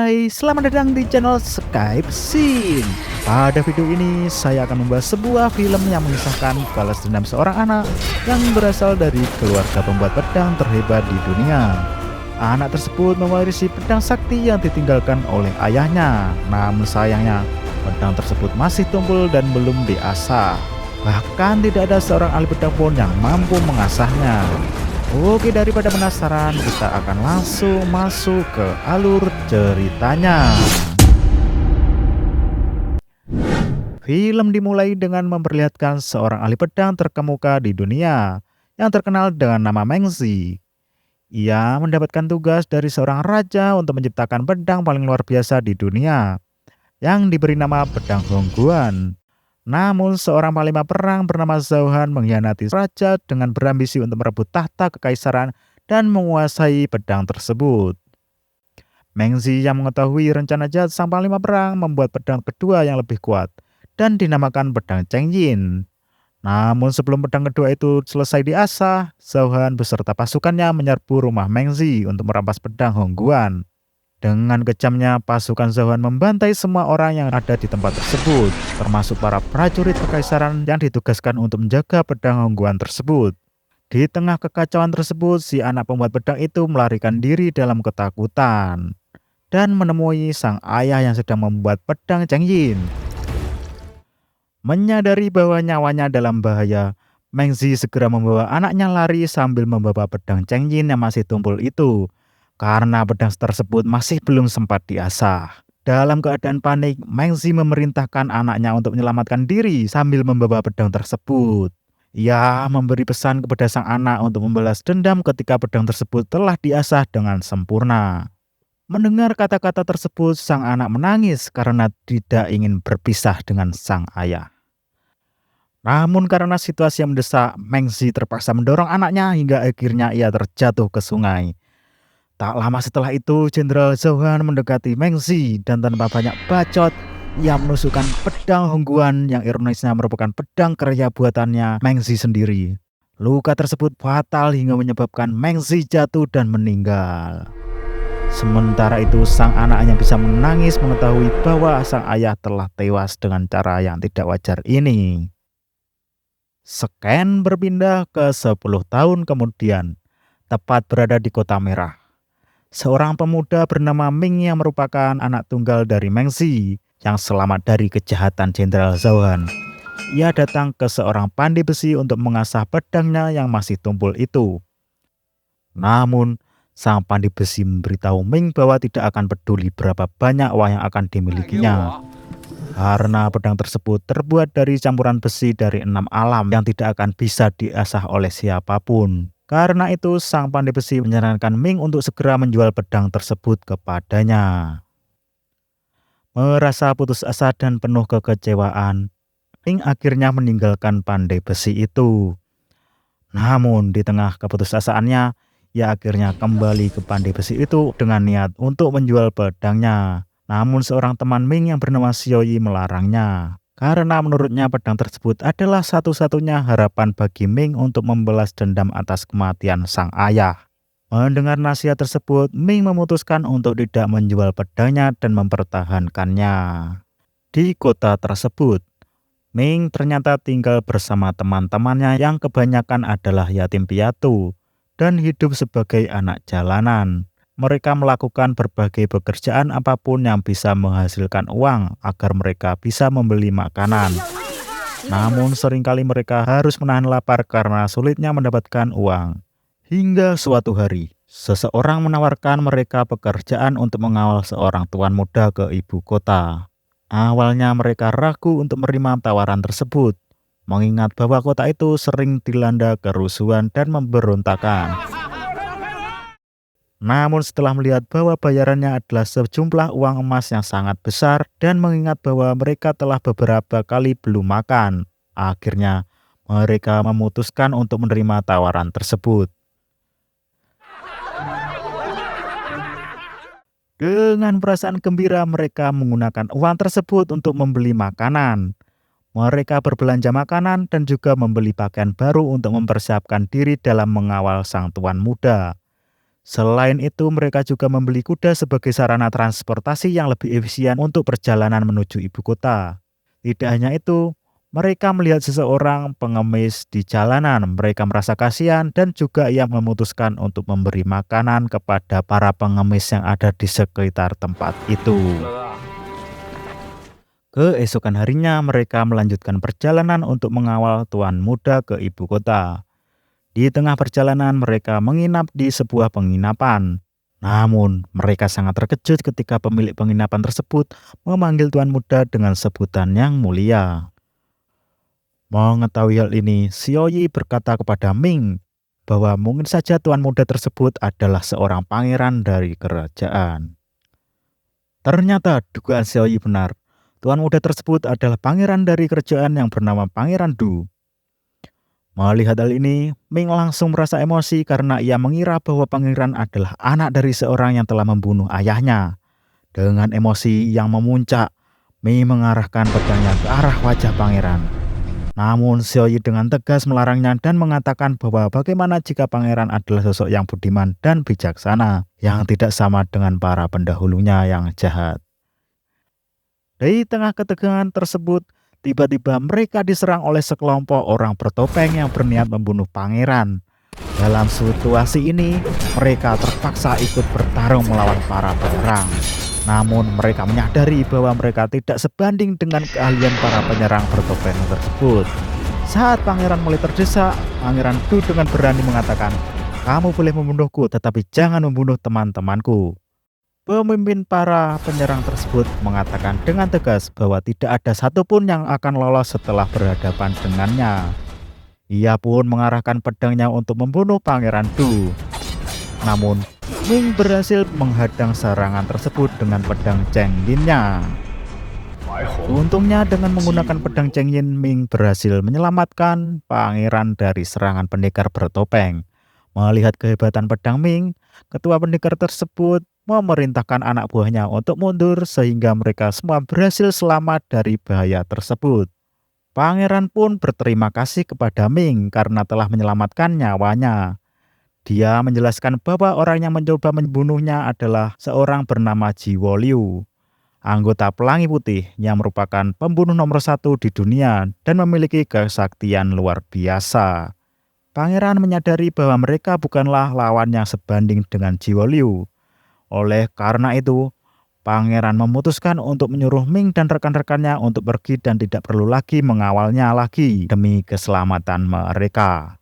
Hai, selamat datang di channel Skype Scene. Pada video ini, saya akan membahas sebuah film yang mengisahkan balas dendam seorang anak yang berasal dari keluarga pembuat pedang terhebat di dunia. Anak tersebut mewarisi pedang sakti yang ditinggalkan oleh ayahnya. Namun sayangnya, pedang tersebut masih tumpul dan belum diasah. Bahkan tidak ada seorang ahli pedang pun yang mampu mengasahnya. Oke, daripada penasaran, kita akan langsung masuk ke alur ceritanya. Film dimulai dengan memperlihatkan seorang ahli pedang terkemuka di dunia yang terkenal dengan nama Meng Zi. Ia mendapatkan tugas dari seorang raja untuk menciptakan pedang paling luar biasa di dunia yang diberi nama pedang Hongguan. Namun seorang panglima perang bernama Zhao Han mengkhianati raja dengan berambisi untuk merebut tahta kekaisaran dan menguasai pedang tersebut. Meng Zi yang mengetahui rencana jahat sang panglima perang membuat pedang kedua yang lebih kuat dan dinamakan pedang Cheng Yin. Namun sebelum pedang kedua itu selesai diasah, Zhao Han beserta pasukannya menyerbu rumah Meng Zi untuk merampas pedang Hongguan. Dengan kejamnya, pasukan Zhao Han membantai semua orang yang ada di tempat tersebut, termasuk para prajurit kekaisaran yang ditugaskan untuk menjaga pedang Hongguan tersebut. Di tengah kekacauan tersebut, si anak pembuat pedang itu melarikan diri dalam ketakutan dan menemui sang ayah yang sedang membuat pedang Cheng Yin. Menyadari bahwa nyawanya dalam bahaya, Meng Zi segera membawa anaknya lari sambil membawa pedang Cheng Yin yang masih tumpul itu, karena pedang tersebut masih belum sempat diasah. Dalam keadaan panik, Meng Zi memerintahkan anaknya untuk menyelamatkan diri sambil membawa pedang tersebut. Ia memberi pesan kepada sang anak untuk membalas dendam ketika pedang tersebut telah diasah dengan sempurna. Mendengar kata-kata tersebut, sang anak menangis karena tidak ingin berpisah dengan sang ayah. Namun karena situasi yang mendesak, Meng Zi terpaksa mendorong anaknya hingga akhirnya ia terjatuh ke sungai. Tak lama setelah itu, Jenderal Zhao Han mendekati Meng Zi dan tanpa banyak bacot, ia menusukkan pedang Hongguan yang ironisnya merupakan pedang karya buatannya Meng Zi sendiri. Luka tersebut fatal hingga menyebabkan Meng Zi jatuh dan meninggal. Sementara itu, sang anak hanya bisa menangis mengetahui bahwa sang ayah telah tewas dengan cara yang tidak wajar ini. Scan berpindah ke 10 tahun kemudian, tepat berada di Kota Merah. Seorang pemuda bernama Ming yang merupakan anak tunggal dari Meng Zi yang selamat dari kejahatan Jenderal Zhao Han. Ia datang ke seorang pandai besi untuk mengasah pedangnya yang masih tumpul itu. Namun, sang pandai besi memberitahu Ming bahwa tidak akan peduli berapa banyak uang yang akan dimilikinya. Karena pedang tersebut terbuat dari campuran besi dari 6 alam yang tidak akan bisa diasah oleh siapapun. Karena itu, sang pandai besi menyarankan Ming untuk segera menjual pedang tersebut kepadanya. Merasa putus asa dan penuh kekecewaan, Ming akhirnya meninggalkan pandai besi itu. Namun di tengah keputusasaannya, ia akhirnya kembali ke pandai besi itu dengan niat untuk menjual pedangnya. Namun seorang teman Ming yang bernama Xiaoyi melarangnya. Karena menurutnya pedang tersebut adalah satu-satunya harapan bagi Ming untuk membalas dendam atas kematian sang ayah. Mendengar nasihat tersebut, Ming memutuskan untuk tidak menjual pedangnya dan mempertahankannya. Di kota tersebut, Ming ternyata tinggal bersama teman-temannya yang kebanyakan adalah yatim piatu dan hidup sebagai anak jalanan. Mereka melakukan berbagai pekerjaan apapun yang bisa menghasilkan uang agar mereka bisa membeli makanan. Namun seringkali mereka harus menahan lapar karena sulitnya mendapatkan uang. Hingga suatu hari, seseorang menawarkan mereka pekerjaan untuk mengawal seorang tuan muda ke ibu kota. Awalnya mereka ragu untuk menerima tawaran tersebut, mengingat bahwa kota itu sering dilanda kerusuhan dan pemberontakan. Namun setelah melihat bahwa bayarannya adalah sejumlah uang emas yang sangat besar dan mengingat bahwa mereka telah beberapa kali belum makan, akhirnya mereka memutuskan untuk menerima tawaran tersebut. Dengan perasaan gembira mereka menggunakan uang tersebut untuk membeli makanan. Mereka berbelanja makanan dan juga membeli pakaian baru untuk mempersiapkan diri dalam mengawal sang tuan muda. Selain itu, mereka juga membeli kuda sebagai sarana transportasi yang lebih efisien untuk perjalanan menuju ibu kota. Tidak hanya itu, mereka melihat seseorang pengemis di jalanan. Mereka merasa kasihan dan juga ia memutuskan untuk memberi makanan kepada para pengemis yang ada di sekitar tempat itu. Keesokan harinya, mereka melanjutkan perjalanan untuk mengawal tuan muda ke ibu kota. Di tengah perjalanan, mereka menginap di sebuah penginapan. Namun, mereka sangat terkejut ketika pemilik penginapan tersebut memanggil tuan muda dengan sebutan yang mulia. Mengetahui hal ini, Xiaoyi berkata kepada Ming bahwa mungkin saja tuan muda tersebut adalah seorang pangeran dari kerajaan. Ternyata dugaan Xiaoyi benar. Tuan muda tersebut adalah pangeran dari kerajaan yang bernama Pangeran Du. Melihat hal ini, Ming langsung merasa emosi karena ia mengira bahwa pangeran adalah anak dari seorang yang telah membunuh ayahnya. Dengan emosi yang memuncak, Ming mengarahkan pedangnya ke arah wajah pangeran. Namun Xiaoyi dengan tegas melarangnya dan mengatakan bahwa bagaimana jika pangeran adalah sosok yang budiman dan bijaksana, yang tidak sama dengan para pendahulunya yang jahat. Di tengah ketegangan tersebut, tiba-tiba mereka diserang oleh sekelompok orang bertopeng yang berniat membunuh pangeran. Dalam situasi ini, mereka terpaksa ikut bertarung melawan para penyerang. Namun mereka menyadari bahwa mereka tidak sebanding dengan keahlian para penyerang bertopeng tersebut. Saat pangeran mulai terdesak, Pangeran Du dengan berani mengatakan, "Kamu boleh membunuhku, tetapi jangan membunuh teman-temanku." Pemimpin para penyerang tersebut mengatakan dengan tegas bahwa tidak ada satupun yang akan lolos setelah berhadapan dengannya. Ia pun mengarahkan pedangnya untuk membunuh Pangeran Du. Namun, Ming berhasil menghadang serangan tersebut dengan pedang Cheng Yin-nya. Untungnya dengan menggunakan pedang Cheng Yin, Ming berhasil menyelamatkan pangeran dari serangan pendekar bertopeng. Melihat kehebatan pedang Ming, ketua pendekar tersebut memerintahkan anak buahnya untuk mundur sehingga mereka semua berhasil selamat dari bahaya tersebut. Pangeran pun berterima kasih kepada Ming karena telah menyelamatkan nyawanya. Dia menjelaskan bahwa orang yang mencoba membunuhnya adalah seorang bernama Jiwo Liu, anggota Pelangi Putih yang merupakan pembunuh nomor 1 di dunia dan memiliki kesaktian luar biasa. Pangeran menyadari bahwa mereka bukanlah lawan yang sebanding dengan Jiwo Liu. Oleh karena itu, Pangeran memutuskan untuk menyuruh Ming dan rekan-rekannya untuk pergi dan tidak perlu lagi mengawalnya lagi demi keselamatan mereka.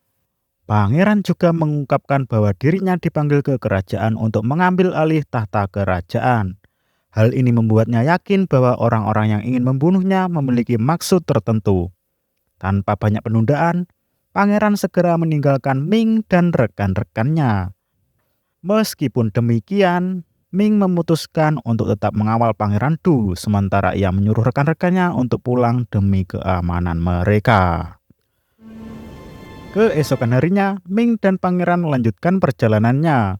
Pangeran juga mengungkapkan bahwa dirinya dipanggil ke kerajaan untuk mengambil alih tahta kerajaan. Hal ini membuatnya yakin bahwa orang-orang yang ingin membunuhnya memiliki maksud tertentu. Tanpa banyak penundaan, Pangeran segera meninggalkan Ming dan rekan-rekannya. Meskipun demikian, Ming memutuskan untuk tetap mengawal Pangeran Du, sementara ia menyuruh rekan-rekannya untuk pulang demi keamanan mereka. Keesokan harinya, Ming dan Pangeran melanjutkan perjalanannya.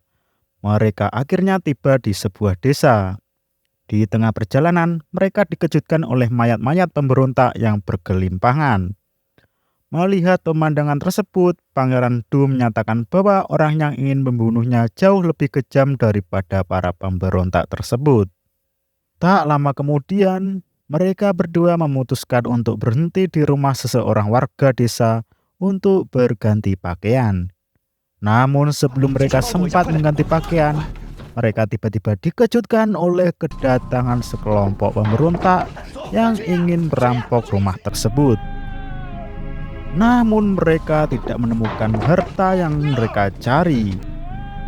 Mereka akhirnya tiba di sebuah desa. Di tengah perjalanan, mereka dikejutkan oleh mayat-mayat pemberontak yang bergelimpangan. Melihat pemandangan tersebut, Pangeran Du menyatakan bahwa orang yang ingin membunuhnya jauh lebih kejam daripada para pemberontak tersebut. Tak lama kemudian, mereka berdua memutuskan untuk berhenti di rumah seseorang warga desa untuk berganti pakaian. Namun sebelum mereka sempat mengganti pakaian, mereka tiba-tiba dikejutkan oleh kedatangan sekelompok pemberontak yang ingin merampok rumah tersebut. Namun mereka tidak menemukan harta yang mereka cari,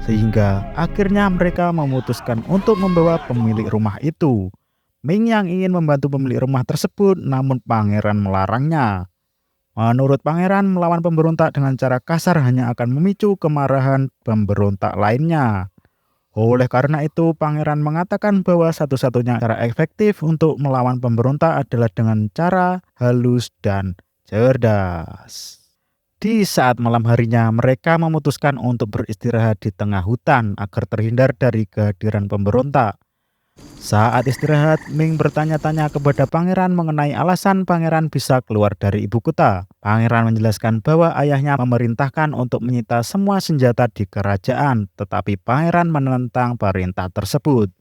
sehingga akhirnya mereka memutuskan untuk membawa pemilik rumah itu. Ming yang ingin membantu pemilik rumah tersebut, namun pangeran melarangnya. Menurut pangeran, melawan pemberontak dengan cara kasar hanya akan memicu kemarahan pemberontak lainnya. Oleh karena itu, pangeran mengatakan bahwa satu-satunya cara efektif untuk melawan pemberontak adalah dengan cara halus dan cerdas. Di saat malam harinya, mereka memutuskan untuk beristirahat di tengah hutan agar terhindar dari kehadiran pemberontak. Saat istirahat, Ming bertanya-tanya kepada pangeran mengenai alasan pangeran bisa keluar dari ibu kota. Pangeran menjelaskan bahwa ayahnya memerintahkan untuk menyita semua senjata di kerajaan, tetapi pangeran menentang perintah tersebut.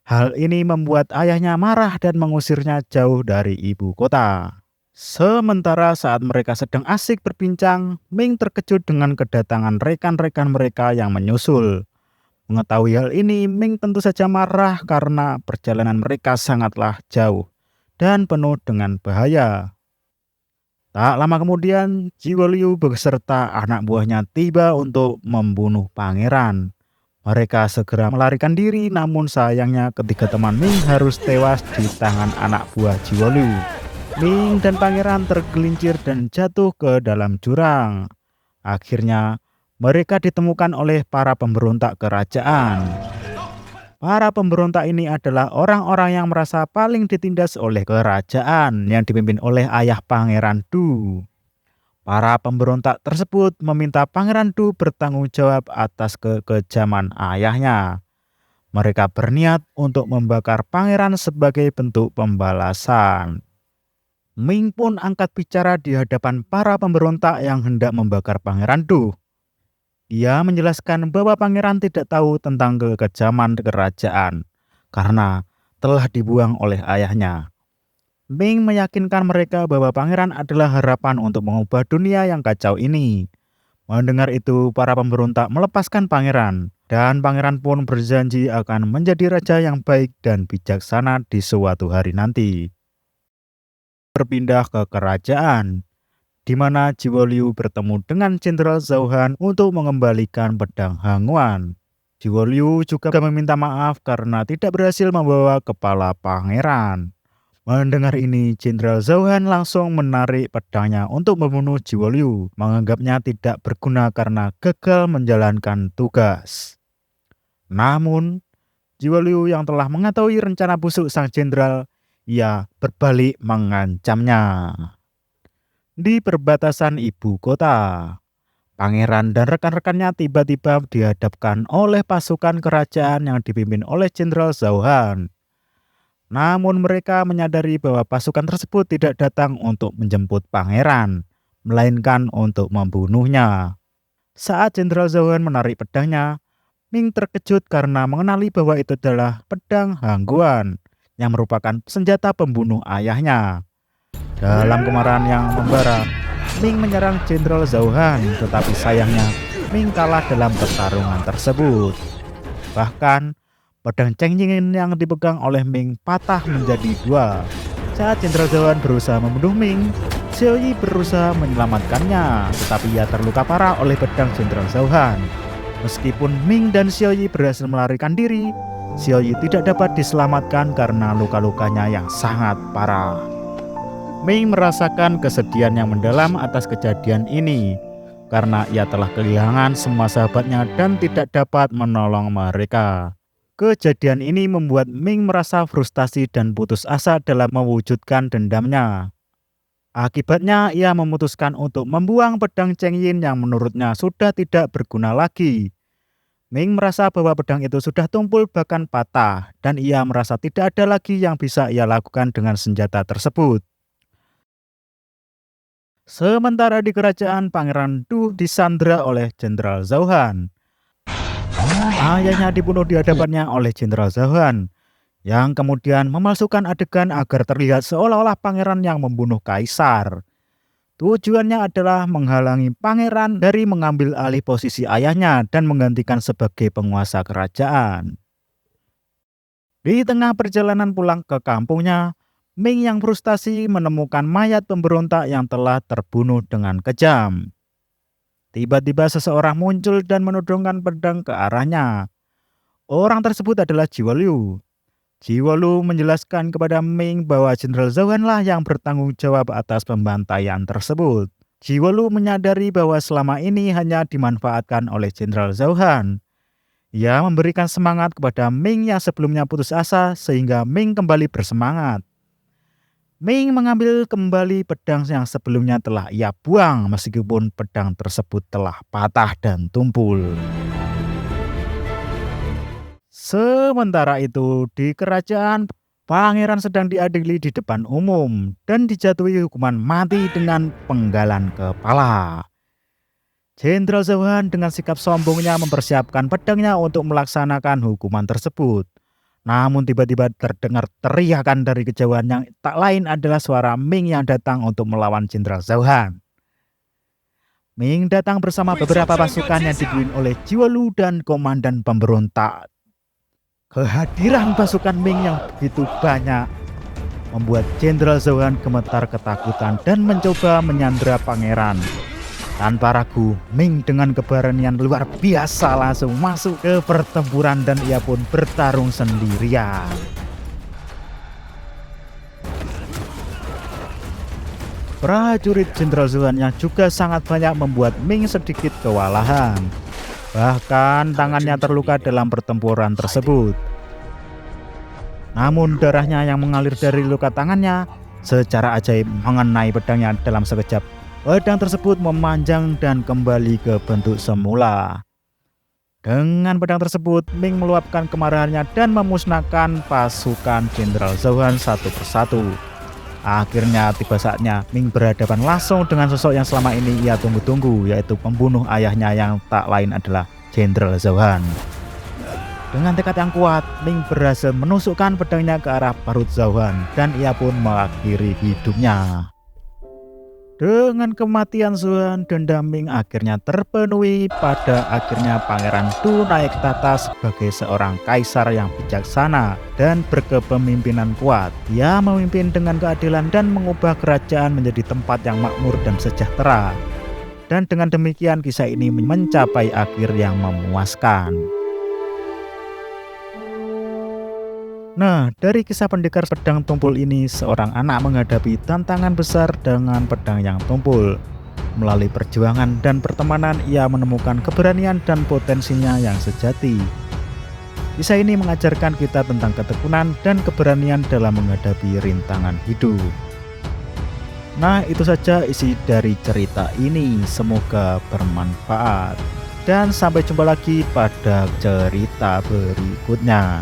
Hal ini membuat ayahnya marah dan mengusirnya jauh dari ibu kota. Sementara saat mereka sedang asik berbincang, Ming terkejut dengan kedatangan rekan-rekan mereka yang menyusul. Mengetahui hal ini, Ming tentu saja marah karena perjalanan mereka sangatlah jauh dan penuh dengan bahaya. Tak lama kemudian, Jiwo Liu beserta anak buahnya tiba untuk membunuh pangeran. Mereka segera melarikan diri, namun sayangnya ketiga teman Ming harus tewas di tangan anak buah Jiwo Liu. Ming dan pangeran tergelincir dan jatuh ke dalam jurang. Akhirnya, mereka ditemukan oleh para pemberontak kerajaan. Para pemberontak ini adalah orang-orang yang merasa paling ditindas oleh kerajaan yang dipimpin oleh ayah Pangeran Du. Para pemberontak tersebut meminta Pangeran Du bertanggung jawab atas kekejaman ayahnya. Mereka berniat untuk membakar pangeran sebagai bentuk pembalasan. Ming pun angkat bicara di hadapan para pemberontak yang hendak membakar Pangeran Du. Ia menjelaskan bahwa pangeran tidak tahu tentang kekejaman kerajaan karena telah dibuang oleh ayahnya. Ming meyakinkan mereka bahwa pangeran adalah harapan untuk mengubah dunia yang kacau ini. Mendengar itu, para pemberontak melepaskan pangeran, dan pangeran pun berjanji akan menjadi raja yang baik dan bijaksana di suatu hari nanti. Berpindah ke kerajaan, di mana Jiwo Liu bertemu dengan Jenderal Zhao Han untuk mengembalikan pedang Hangguan. Jiwo Liu juga meminta maaf karena tidak berhasil membawa kepala pangeran. Mendengar ini, Jenderal Zhao Han langsung menarik pedangnya untuk membunuh Jiwo Liu, menganggapnya tidak berguna karena gagal menjalankan tugas. Namun, Jiwo Liu yang telah mengetahui rencana busuk sang jenderal, ia berbalik mengancamnya. Di perbatasan ibu kota, pangeran dan rekan-rekannya tiba-tiba dihadapkan oleh pasukan kerajaan yang dipimpin oleh Jenderal Zhao Han. Namun mereka menyadari bahwa pasukan tersebut tidak datang untuk menjemput pangeran, melainkan untuk membunuhnya. Saat Jenderal Zhao Han menarik pedangnya, Ming terkejut karena mengenali bahwa itu adalah pedang Hangguan yang merupakan senjata pembunuh ayahnya. Dalam kemarahan yang membara, Ming menyerang Jenderal Zhao Han, tetapi sayangnya Ming kalah dalam pertarungan tersebut. Bahkan, pedang Cheng Ying yang dipegang oleh Ming patah menjadi dua. Saat Jenderal Zhao Han berusaha membunuh Ming, Xiao Yi berusaha menyelamatkannya, tetapi ia terluka parah oleh pedang Jenderal Zhao Han. Meskipun Ming dan Xiao Yi berhasil melarikan diri, Xiao Yi tidak dapat diselamatkan karena luka-lukanya yang sangat parah. Ming merasakan kesedihan yang mendalam atas kejadian ini karena ia telah kehilangan semua sahabatnya dan tidak dapat menolong mereka. Kejadian ini membuat Ming merasa frustasi dan putus asa dalam mewujudkan dendamnya. Akibatnya, ia memutuskan untuk membuang pedang Cheng Yin yang menurutnya sudah tidak berguna lagi. Ming merasa bahwa pedang itu sudah tumpul bahkan patah, dan ia merasa tidak ada lagi yang bisa ia lakukan dengan senjata tersebut. Sementara di kerajaan, Pangeran Du disandra oleh Jenderal Zhao Han. Ayahnya dibunuh di hadapannya oleh Jenderal Zhao Han, yang kemudian memalsukan adegan agar terlihat seolah-olah pangeran yang membunuh kaisar. Tujuannya adalah menghalangi pangeran dari mengambil alih posisi ayahnya dan menggantikan sebagai penguasa kerajaan. Di tengah perjalanan pulang ke kampungnya, Ming yang frustasi menemukan mayat pemberontak yang telah terbunuh dengan kejam. Tiba-tiba seseorang muncul dan menodongkan pedang ke arahnya. Orang tersebut adalah Jiwo Liu. Jiwo Liu menjelaskan kepada Ming bahwa Jenderal Zhao Han lah yang bertanggung jawab atas pembantaian tersebut. Jiwo Liu menyadari bahwa selama ini hanya dimanfaatkan oleh Jenderal Zhao Han. Ia memberikan semangat kepada Ming yang sebelumnya putus asa sehingga Ming kembali bersemangat. Ming mengambil kembali pedang yang sebelumnya telah ia buang meskipun pedang tersebut telah patah dan tumpul. Sementara itu, di kerajaan, pangeran sedang diadili di depan umum dan dijatuhi hukuman mati dengan penggalan kepala. Jenderal Zhou dengan sikap sombongnya mempersiapkan pedangnya untuk melaksanakan hukuman tersebut. Namun tiba-tiba terdengar teriakan dari kejauhan yang tak lain adalah suara Ming yang datang untuk melawan Jenderal Zhou. Ming datang bersama beberapa pasukan yang dipimpin oleh Jiwa Lu dan komandan pemberontak. Kehadiran pasukan Ming yang begitu banyak membuat Jenderal Zhou gemetar ketakutan dan mencoba menyandera pangeran. Tanpa ragu, Ming dengan keberanian luar biasa langsung masuk ke pertempuran dan ia pun bertarung sendirian. Prajurit Jenderal Zhou yang juga sangat banyak membuat Ming sedikit kewalahan. Bahkan tangannya terluka dalam pertempuran tersebut. Namun darahnya yang mengalir dari luka tangannya secara ajaib mengenai pedangnya dalam sekejap. Pedang tersebut memanjang dan kembali ke bentuk semula. Dengan pedang tersebut, Ming meluapkan kemarahannya dan memusnahkan pasukan Jenderal Zhou satu persatu. Akhirnya tiba saatnya Ming berhadapan langsung dengan sosok yang selama ini ia tunggu-tunggu, yaitu pembunuh ayahnya yang tak lain adalah Jenderal Zhou. Dengan tekad yang kuat, Ming berhasil menusukkan pedangnya ke arah perut Zhou dan ia pun mengakhiri hidupnya. Dengan kematian Zhou, dendam Ming akhirnya terpenuhi. Pada akhirnya Pangeran Du naik tahta sebagai seorang kaisar yang bijaksana dan berkepemimpinan kuat. Ia memimpin dengan keadilan dan mengubah kerajaan menjadi tempat yang makmur dan sejahtera. Dan dengan demikian kisah ini mencapai akhir yang memuaskan. Nah, dari kisah pendekar pedang tumpul ini, seorang anak menghadapi tantangan besar dengan pedang yang tumpul. Melalui perjuangan dan pertemanan, ia menemukan keberanian dan potensinya yang sejati. Kisah ini mengajarkan kita tentang ketekunan dan keberanian dalam menghadapi rintangan hidup. Nah, itu saja isi dari cerita ini. Semoga bermanfaat. Dan sampai jumpa lagi pada cerita berikutnya.